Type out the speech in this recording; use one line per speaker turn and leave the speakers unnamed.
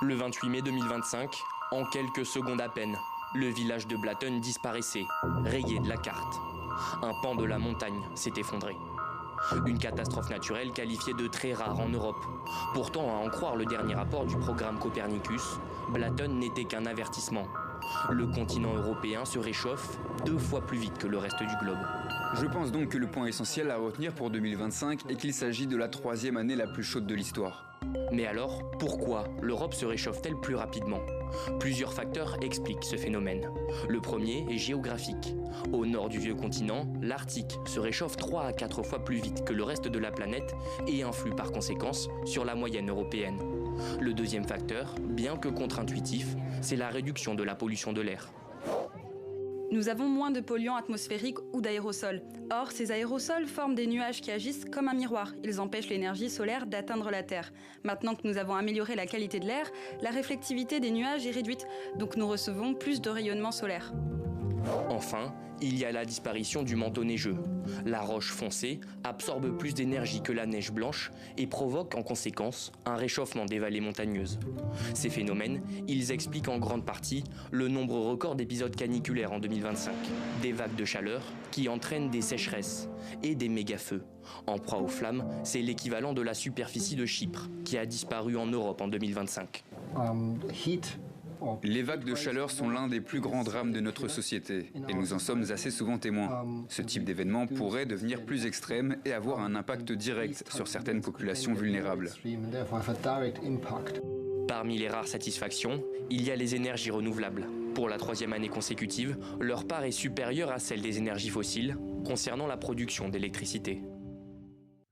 Le 28 mai 2025, en quelques secondes à peine, le village de Blatten disparaissait, rayé de la carte. Un pan de la montagne s'est effondré. Une catastrophe naturelle qualifiée de très rare en Europe. Pourtant, à en croire le dernier rapport du programme Copernicus, Blatten n'était qu'un avertissement. Le continent européen se réchauffe 2 fois plus vite que le reste du globe.
Je pense donc que le point essentiel à retenir pour 2025 est qu'il s'agit de la 3e année la plus chaude de l'histoire.
Mais alors, pourquoi l'Europe se réchauffe-t-elle plus rapidement ? Plusieurs facteurs expliquent ce phénomène. Le premier est géographique. Au nord du vieux continent, l'Arctique se réchauffe 3 à 4 fois plus vite que le reste de la planète et influe par conséquence sur la moyenne européenne. Le deuxième facteur, bien que contre-intuitif, c'est la réduction de la pollution de l'air.
Nous avons moins de polluants atmosphériques ou d'aérosols. Or, ces aérosols forment des nuages qui agissent comme un miroir. Ils empêchent l'énergie solaire d'atteindre la Terre. Maintenant que nous avons amélioré la qualité de l'air, la réflectivité des nuages est réduite, donc nous recevons plus de rayonnement solaire.
Enfin, il y a la disparition du manteau neigeux. La roche foncée absorbe plus d'énergie que la neige blanche et provoque en conséquence un réchauffement des vallées montagneuses. Ces phénomènes, ils expliquent en grande partie le nombre record d'épisodes caniculaires en 2025, des vagues de chaleur qui entraînent des sécheresses et des méga-feux. En proie aux flammes, c'est l'équivalent de la superficie de Chypre qui a disparu en Europe en 2025.
Les vagues de chaleur sont l'un des plus grands drames de notre société et nous en sommes assez souvent témoins. Ce type d'événement pourrait devenir plus extrême et avoir un impact direct sur certaines populations vulnérables.
Parmi les rares satisfactions, il y a les énergies renouvelables. Pour la 3e année consécutive, leur part est supérieure à celle des énergies fossiles concernant la production d'électricité.